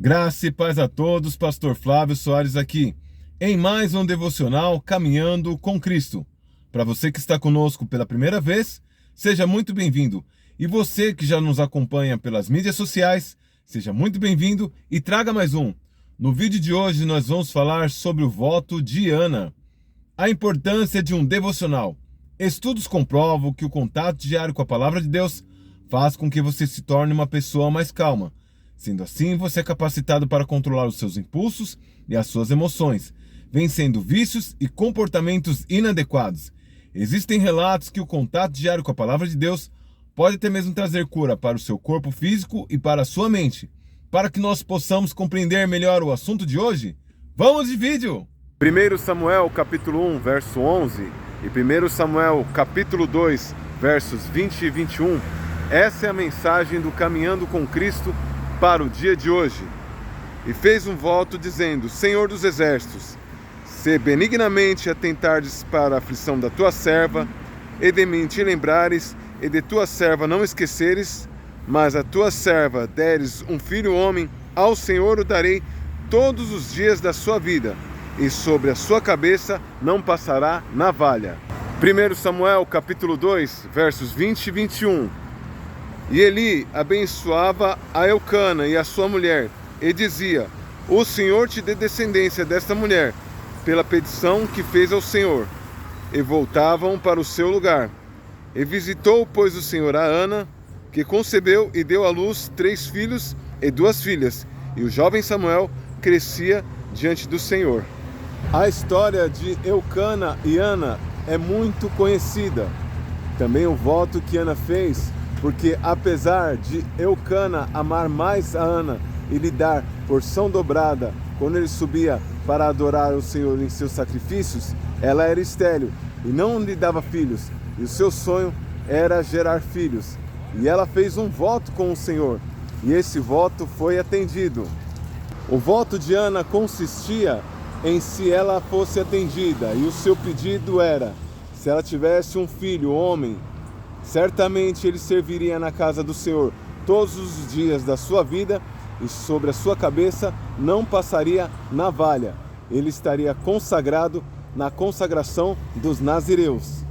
Graça e paz a todos, Pastor Flávio Soares aqui, em mais um devocional Caminhando com Cristo. Para você que está conosco pela primeira vez, seja muito bem-vindo. E você que já nos acompanha pelas mídias sociais, seja muito bem-vindo e traga mais um. No vídeo de hoje nós vamos falar sobre o voto de Ana. A importância de um devocional. Estudos comprovam que o contato diário com a Palavra de Deus faz com que você se torne uma pessoa mais calma. Sendo assim, você é capacitado para controlar os seus impulsos e as suas emoções, vencendo vícios e comportamentos inadequados. Existem relatos que o contato diário com a Palavra de Deus pode até mesmo trazer cura para o seu corpo físico e para a sua mente. Para que nós possamos compreender melhor o assunto de hoje, vamos de vídeo! 1 Samuel capítulo 1, verso 11 e 1 Samuel capítulo 2, versos 20 e 21. Essa é a mensagem do Caminhando com Cristo para o dia de hoje. E fez um voto dizendo: Senhor dos exércitos, se benignamente atentardes para a aflição da tua serva, e de mim te lembrares, e de tua serva não esqueceres, mas a tua serva deres um filho homem, ao Senhor o darei todos os dias da sua vida, e sobre a sua cabeça não passará navalha. 1 Samuel capítulo 2, versos 20 e 21. E Eli abençoava a Eucana e a sua mulher, e dizia: O Senhor te dê descendência desta mulher, pela petição que fez ao Senhor. E voltavam para o seu lugar. E visitou, pois, o Senhor a Ana, que concebeu e deu à luz 3 filhos e 2 filhas. E o jovem Samuel crescia diante do Senhor. A história de Eucana e Ana é muito conhecida. Também o voto que Ana fez, porque apesar de Eucana amar mais a Ana e lhe dar porção dobrada quando ele subia para adorar o Senhor em seus sacrifícios, ela era estéril e não lhe dava filhos, e o seu sonho era gerar filhos. E ela fez um voto com o Senhor, e esse voto foi atendido. O voto de Ana consistia em se ela fosse atendida, e o seu pedido era: se ela tivesse um filho, homem, certamente ele serviria na casa do Senhor todos os dias da sua vida, e sobre a sua cabeça não passaria navalha. Ele estaria consagrado na consagração dos nazireus.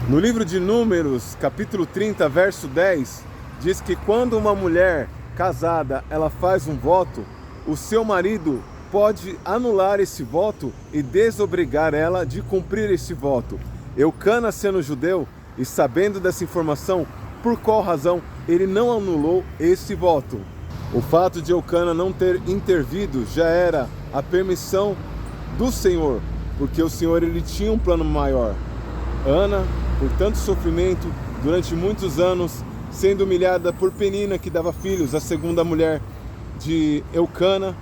No livro de Números, capítulo 30, verso 10, diz que quando uma mulher casada ela faz um voto, o seu marido pode anular esse voto e desobrigar ela de cumprir esse voto. Eucana, sendo judeu e sabendo dessa informação, por qual razão ele não anulou esse voto? O fato de Eucana não ter intervido já era a permissão do Senhor, porque o Senhor ele tinha um plano maior. Ana, por tanto sofrimento, durante muitos anos, sendo humilhada por Penina, que dava filhos, a segunda mulher de Eucana,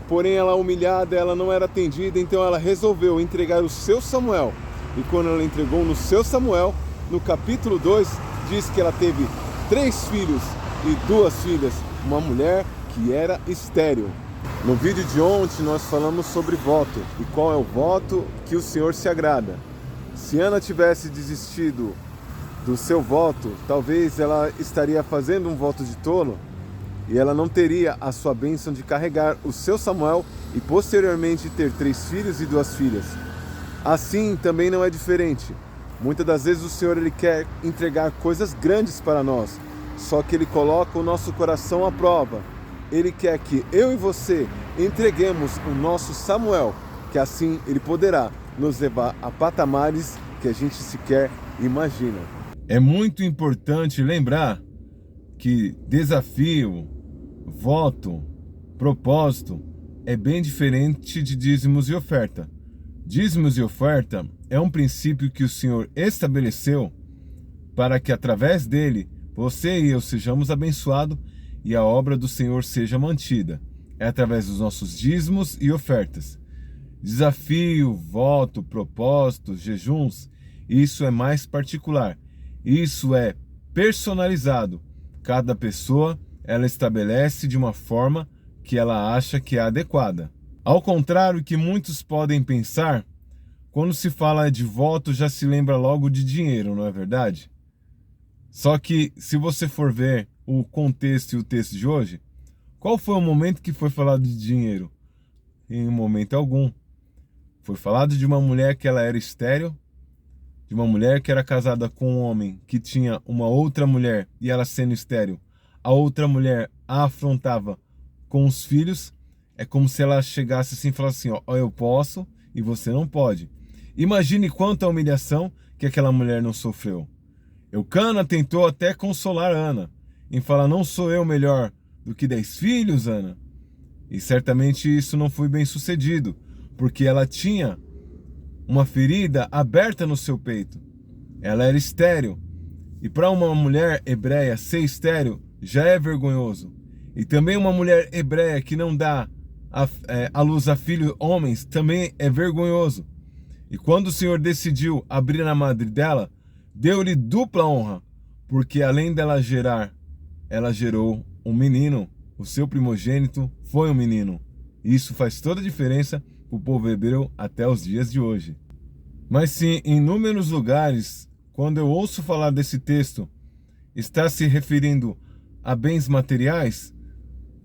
porém ela humilhada, ela não era atendida, então ela resolveu entregar o seu Samuel. E quando ela entregou no seu Samuel, no capítulo 2, diz que ela teve 3 filhos e 2 filhas, uma mulher que era estéril. No vídeo de ontem nós falamos sobre voto, e qual é o voto que o Senhor se agrada. Se Ana tivesse desistido do seu voto, talvez ela estaria fazendo um voto de tolo, e ela não teria a sua bênção de carregar o seu Samuel e posteriormente ter 3 filhos e 2 filhas. Assim também não é diferente. Muitas das vezes o Senhor ele quer entregar coisas grandes para nós, só que Ele coloca o nosso coração à prova. Ele quer que eu e você entreguemos o nosso Samuel, que assim Ele poderá nos levar a patamares que a gente sequer imagina. É muito importante lembrar que desafio, voto, propósito é bem diferente de dízimos e oferta. Dízimos e oferta é um princípio que o Senhor estabeleceu para que através dele você e eu sejamos abençoados e a obra do Senhor seja mantida. É através dos nossos dízimos e ofertas. Desafio, voto, propósito, jejuns, isso é mais particular. Isso é personalizado. Cada pessoa, ela estabelece de uma forma que ela acha que é adequada. Ao contrário que muitos podem pensar, quando se fala de voto já se lembra logo de dinheiro, não é verdade? Só que se você for ver o contexto e o texto de hoje, Qual foi o momento que foi falado de dinheiro? Em momento algum. Foi falado de uma mulher que ela era estéril, de uma mulher que era casada com um homem que tinha uma outra mulher e ela sendo estéril, a outra mulher a afrontava com os filhos. É como se ela chegasse assim e falasse assim, ó, eu posso e você não pode. Imagine quanta humilhação que aquela mulher não sofreu. Eucana tentou até consolar Ana, em falar, não sou eu melhor do que 10 filhos, Ana? E certamente isso não foi bem sucedido, porque ela tinha uma ferida aberta no seu peito. Ela era estéril. E para uma mulher hebreia ser estéril já é vergonhoso. E também uma mulher hebreia que não dá a luz a filhos homens também é vergonhoso. E quando o Senhor decidiu abrir a madre dela, deu-lhe dupla honra, porque além dela gerar, ela gerou um menino. O seu primogênito foi um menino. Isso faz toda a diferença para o povo hebreu até os dias de hoje. Mas sim, em inúmeros lugares, quando eu ouço falar desse texto, está se referindo a bens materiais,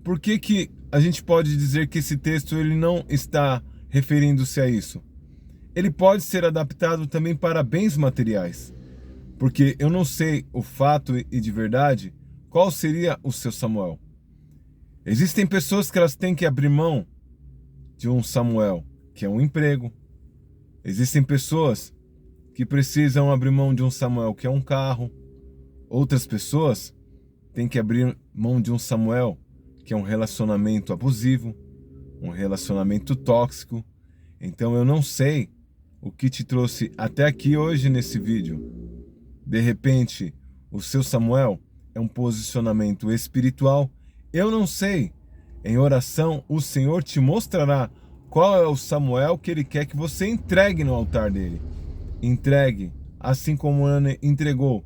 por que a gente pode dizer que esse texto ele não está referindo-se a isso? Ele pode ser adaptado também para bens materiais, porque eu não sei o fato e de verdade qual seria o seu Samuel. Existem pessoas que elas têm que abrir mão de um Samuel, que é um emprego. Existem pessoas que precisam abrir mão de um Samuel, que é um carro. Outras pessoas têm que abrir mão de um Samuel, que é um relacionamento abusivo, um relacionamento tóxico. Então eu não sei o que te trouxe até aqui hoje nesse vídeo. De repente, o seu Samuel é um posicionamento espiritual. Eu não sei. Em oração, o Senhor te mostrará qual é o Samuel que Ele quer que você entregue no altar dele. Entregue, assim como Ana entregou.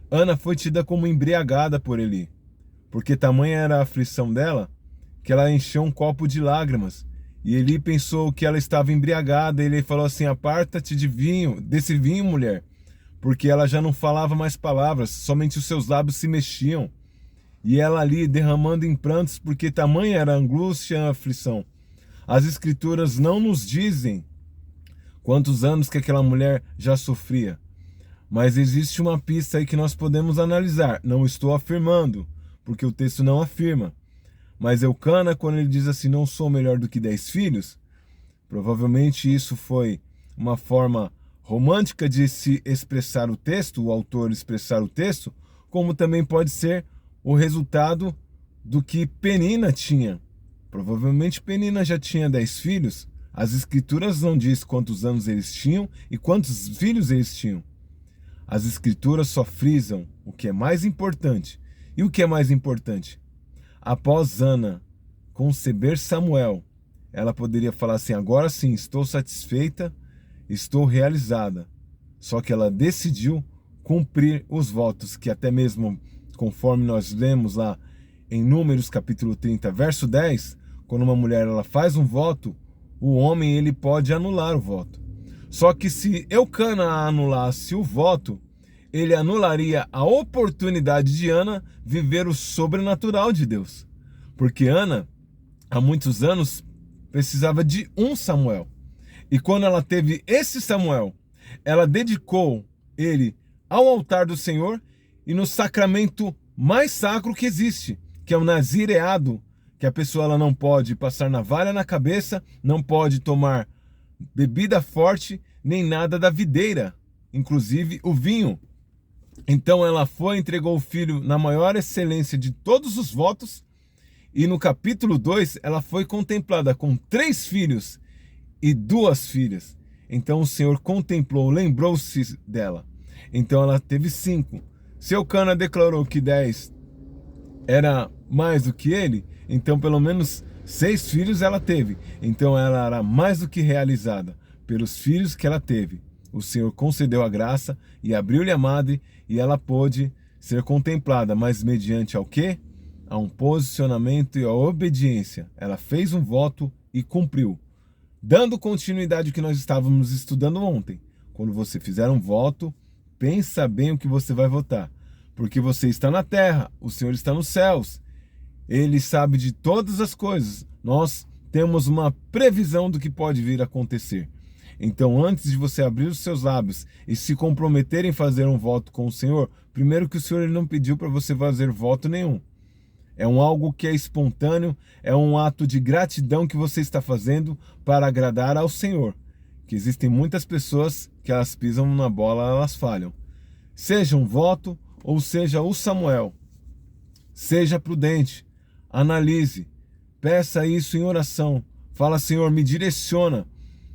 Ana foi tida como embriagada por Eli, porque tamanha era a aflição dela, que ela encheu um copo de lágrimas. E Eli pensou que ela estava embriagada. Ele falou assim, aparta-te desse vinho, mulher, porque ela já não falava mais palavras, somente os seus lábios se mexiam. E ela ali derramando em prantos, porque tamanha era a angústia e a aflição. As escrituras não nos dizem quantos anos que aquela mulher já sofria, mas existe uma pista aí que nós podemos analisar. Não estou afirmando, porque o texto não afirma. Mas Eucana, quando ele diz assim, não sou melhor do que 10 filhos, provavelmente isso foi uma forma romântica de se expressar o texto, o autor expressar o texto, como também pode ser o resultado do que Penina tinha. Provavelmente Penina já tinha 10 filhos. As escrituras não dizem quantos anos eles tinham e quantos filhos eles tinham. As escrituras só frisam o que é mais importante. E o que é mais importante? Após Ana conceber Samuel, ela poderia falar assim, agora sim, estou satisfeita, estou realizada. Só que ela decidiu cumprir os votos, que até mesmo conforme nós lemos lá em Números capítulo 30, verso 10, quando uma mulher ela faz um voto, o homem ele pode anular o voto. Só que se Eucana anulasse o voto, ele anularia a oportunidade de Ana viver o sobrenatural de Deus. Porque Ana, há muitos anos, precisava de um Samuel. E quando ela teve esse Samuel, ela dedicou ele ao altar do Senhor e no sacramento mais sacro que existe, que é o nazireado, que a pessoa ela não pode passar navalha na cabeça, não pode tomar bebida forte, nem nada da videira, inclusive o vinho. Então ela foi, entregou o filho na maior excelência de todos os votos, e no capítulo 2 ela foi contemplada com 3 filhos e 2 filhas. Então o Senhor contemplou, lembrou-se dela. Então ela teve 5. Se Eucana declarou que 10 era mais do que ele, então pelo menos 6 filhos ela teve. Então ela era mais do que realizada pelos filhos que ela teve. O Senhor concedeu a graça e abriu-lhe a madre e ela pôde ser contemplada, mas mediante ao quê? A um posicionamento e a obediência. Ela fez um voto e cumpriu. Dando continuidade ao que nós estávamos estudando ontem. Quando você fizer um voto, pensa bem o que você vai votar. Porque você está na terra, o Senhor está nos céus. Ele sabe de todas as coisas. Nós temos uma previsão do que pode vir a acontecer. Então, antes de você abrir os seus lábios e se comprometer em fazer um voto com o Senhor, primeiro que o Senhor ele não pediu para você fazer voto nenhum. É algo que é espontâneo, é um ato de gratidão que você está fazendo para agradar ao Senhor. Que existem muitas pessoas que elas pisam na bola, elas falham. Seja um voto ou seja o Samuel. Seja prudente, analise, peça isso em oração. Fala, Senhor, me direciona.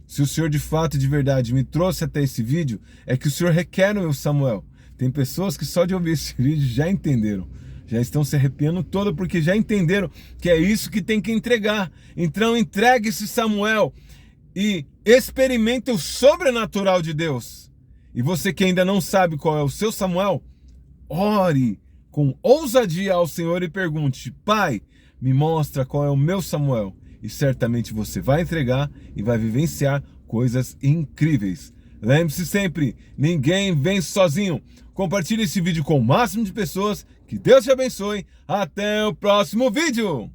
Se o Senhor de fato e de verdade me trouxe até esse vídeo, é que o Senhor requer o meu Samuel. Tem pessoas que só de ouvir esse vídeo já entenderam. Já estão se arrepiando todo porque já entenderam que é isso que tem que entregar. Então entregue esse Samuel e experimente o sobrenatural de Deus. E você que ainda não sabe qual é o seu Samuel, ore com ousadia ao Senhor e pergunte: Pai, me mostra qual é o meu Samuel. E certamente você vai entregar e vai vivenciar coisas incríveis. Lembre-se sempre, ninguém vence sozinho. Compartilhe esse vídeo com o máximo de pessoas. Que Deus te abençoe. Até o próximo vídeo.